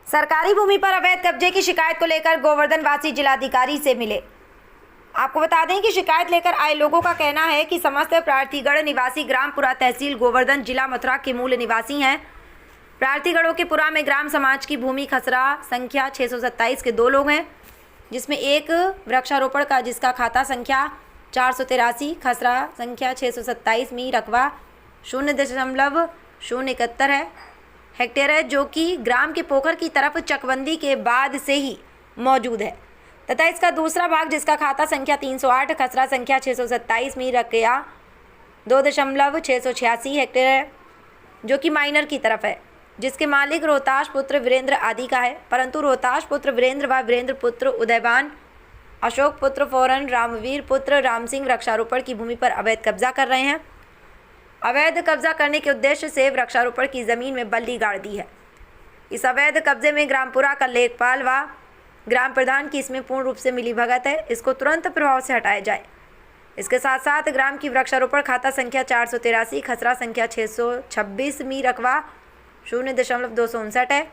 सरकारी भूमि पर अवैध कब्जे की शिकायत को लेकर गोवर्धन वासी जिलाधिकारी से मिले। आपको बता दें कि शिकायत लेकर आए लोगों का कहना है कि समस्त प्रार्थीगढ़ निवासी ग्रामपुरा तहसील गोवर्धन जिला मथुरा के मूल निवासी हैं। प्रार्थीगढ़ों के पुरा में ग्राम समाज की भूमि खसरा संख्या 627 के 2 लोग हैं, जिसमें एक वृक्षारोपण का जिसका खाता संख्या 483, खसरा संख्या 627 में रकबा 0.071 हेक्टेयर है, जो कि ग्राम के पोखर की तरफ चकबंदी के बाद से ही मौजूद है, तथा इसका दूसरा भाग जिसका खाता संख्या 308, खसरा संख्या 627 में रकबा 2.686 हेक्टेयर है, जो कि माइनर की तरफ है, जिसके मालिक रोहताश पुत्र वीरेंद्र आदि का है। परंतु रोहताश पुत्र वीरेंद्र व वीरेंद्र पुत्र उदयबान, अशोक पुत्र फौरन, रामवीर पुत्र राम सिंह वृक्षारोपण की भूमि पर अवैध कब्जा कर रहे हैं। अवैध कब्जा करने के उद्देश्य से वृक्षारोपण की ज़मीन में बल्ली गाड़ दी है। इस अवैध कब्जे में ग्रामपुरा का लेखपाल व ग्राम प्रधान की इसमें पूर्ण रूप से मिलीभगत है। इसको तुरंत प्रभाव से हटाया जाए। इसके साथ साथ ग्राम की वृक्षारोपण खाता संख्या 483, खसरा संख्या 626 में रकबा 0.259 है,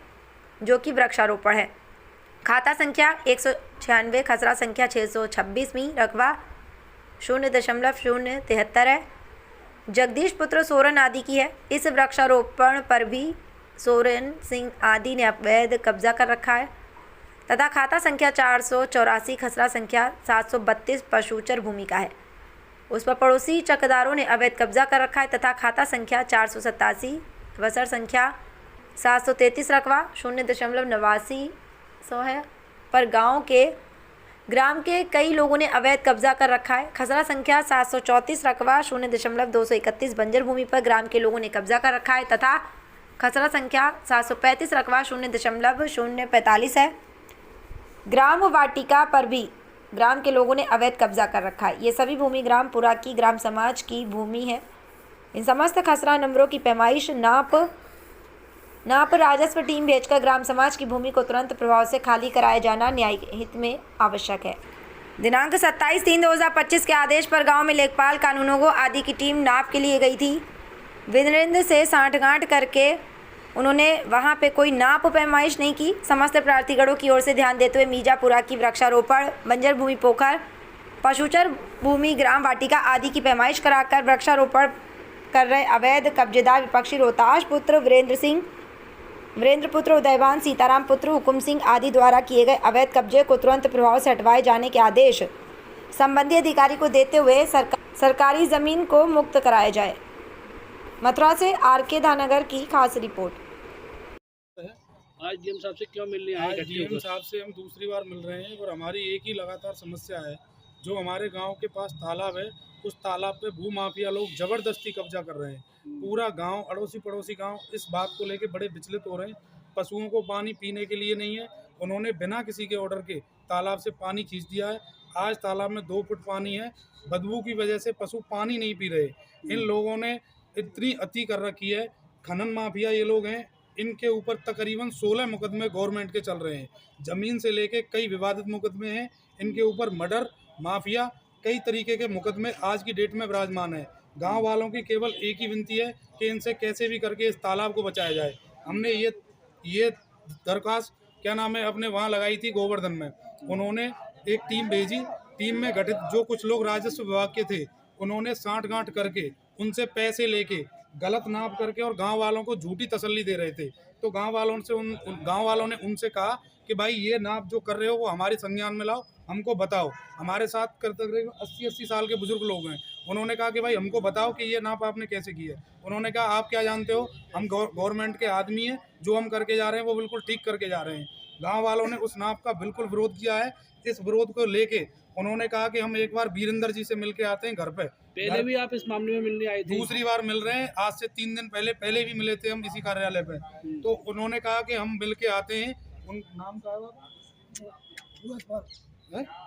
जो कि वृक्षारोपण है। खाता संख्या 196, खसरा संख्या 626 में रकबा 0.073 है, जगदीश पुत्र सोरेन आदि की है। इस वृक्षारोपण पर भी सोरेन सिंह आदि ने अवैध कब्जा कर रखा है तथा खाता संख्या 484, खसरा संख्या 732 पशुचर भूमि का है। उस पर पड़ोसी चकदारों ने अवैध कब्जा कर रखा है तथा खाता संख्या 487, वसर संख्या 733 रकबा 0.89 है पर ग्राम के कई लोगों ने अवैध कब्जा कर रखा है। खसरा संख्या 734 रकबा 0.231 बंजर भूमि पर ग्राम के लोगों ने कब्जा कर रखा है तथा खसरा संख्या 735 रकबा 0.045 है। ग्राम वाटिका पर भी ग्राम के लोगों ने अवैध कब्जा कर रखा है। ये सभी भूमि ग्रामपुरा की ग्राम समाज की भूमि है। इन समस्त खसरा नंबरों की पैमाइश नाप राजस्व टीम भेजकर ग्राम समाज की भूमि को तुरंत प्रभाव से खाली कराया जाना न्यायिक हित में आवश्यक है। दिनांक 27/3/2025 के आदेश पर गांव में लेखपाल, कानूनगो आदि की टीम नाप के लिए गई थी। वीरेंद्र से सांठगांठ करके उन्होंने वहां पे कोई नाप पैमाइश नहीं की। समस्त प्रार्थीगढ़ों की ओर से ध्यान देते हुए मीजापुरा की वृक्षारोपण, बंजर भूमि, पोखर, पशुचर भूमि, ग्राम वाटिका आदि की पैमाइश कराकर वृक्षारोपण कर रहे अवैध कब्जेदार विपक्षी रोहताश पुत्र वीरेंद्र पुत्र उदयबान, सीताराम पुत्र हुकुम सिंह आदि द्वारा किए गए अवैध कब्जे को तुरंत प्रभाव से हटवाए जाने के आदेश संबंधित अधिकारी को देते हुए सरकारी जमीन को मुक्त कराया जाए। मथुरा से आर.के. धानगर की खास रिपोर्ट। आज डीएम साहब से क्यों मिलने आए? आज डीएम साहब से हम दूसरी बार मिल रहे हैं और हमारी एक ही लगातार समस्या है। जो हमारे गांव के पास तालाब है, उस तालाब पे भूमाफिया लोग ज़बरदस्ती कब्जा कर रहे हैं। पूरा गांव, अड़ोसी पड़ोसी गांव इस बात को लेके बड़े विचलित हो रहे हैं। पशुओं को पानी पीने के लिए नहीं है, उन्होंने बिना किसी के ऑर्डर के तालाब से पानी खींच दिया है। आज तालाब में 2 फुट पानी है। बदबू की वजह से पशु पानी नहीं पी रहे। इन लोगों ने इतनी अति कर रखी है। खनन माफिया ये लोग हैं। इनके ऊपर तकरीबन 16 मुकदमे गवर्नमेंट के चल रहे हैं। ज़मीन से लेके कई विवादित मुकदमे हैं। इनके ऊपर मर्डर, माफिया, कई तरीके के मुकदमे आज की डेट में विराजमान है। गांव वालों की केवल एक ही विनती है कि इनसे कैसे भी करके इस तालाब को बचाया जाए। हमने ये दरख्वास्त अपने वहाँ लगाई थी गोवर्धन में। उन्होंने एक टीम भेजी। टीम में गठित जो कुछ लोग राजस्व विभाग के थे, उन्होंने सांठगांठ करके उनसे पैसे लेके गलत नाप करके और गांव वालों को झूठी तसल्ली दे रहे थे। तो गांव वालों ने उनसे कहा कि भाई ये नाप जो कर रहे हो वो हमारे संज्ञान में लाओ, हमको बताओ। हमारे साथ तकरीबन 80 साल के बुजुर्ग लोग हैं। उन्होंने कहा कि भाई हमको बताओ कि ये नाप आपने कैसे की है। उन्होंने कहा आप क्या जानते हो, हम गवर्नमेंट के आदमी हैं, जो हम करके जा रहे हैं वो बिल्कुल ठीक करके जा रहे हैं। गाँव वालों ने उस नाप का बिल्कुल विरोध किया है। इस विरोध को लेके उन्होंने कहा कि हम एक बार वीरेंद्र जी से मिल के आते हैं घर पे। पहले भी आप इस मामले में मिलने आए थे? दूसरी बार मिल रहे हैं। आज से 3 दिन पहले भी मिले थे हम इसी कार्यालय पे। तो उन्होंने कहा कि हम मिल के आते हैं। उन नाम का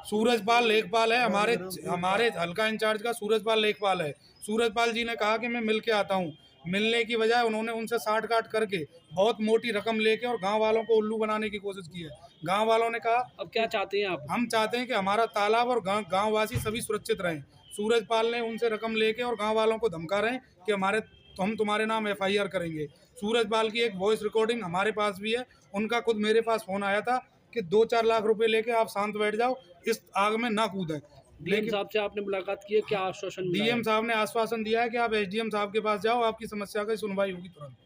सूरजपाल लेखपाल है, हमारे हल्का इंचार्ज का सूरजपाल लेखपाल है। सूरजपाल जी ने कहा कि मैं मिल के आता हूँ। मिलने की बजाय उन्होंने उनसे सांठ-गांठ करके बहुत मोटी रकम लेके और गांव वालों को उल्लू बनाने की कोशिश की है। गांव वालों ने कहा अब क्या चाहते हैं आप? हम चाहते हैं कि हमारा तालाब और गांव वासी सभी सुरक्षित रहें। सूरजपाल ने उनसे रकम लेके और गांव वालों को धमका रहे हैं कि हमारे तो हम तुम्हारे नाम FIR करेंगे। सूरजपाल की एक वॉइस रिकॉर्डिंग हमारे पास भी है, उनका खुद मेरे पास फ़ोन आया था कि 2-4 लाख रुपए लेके आप शांत बैठ जाओ, इस आग में ना कूदें। डीएम साहब से आपने मुलाकात की है, क्या आश्वासन मिला है? डीएम साहब ने आश्वासन दिया है कि आप SDM साहब के पास जाओ, आपकी समस्या की सुनवाई होगी तुरंत।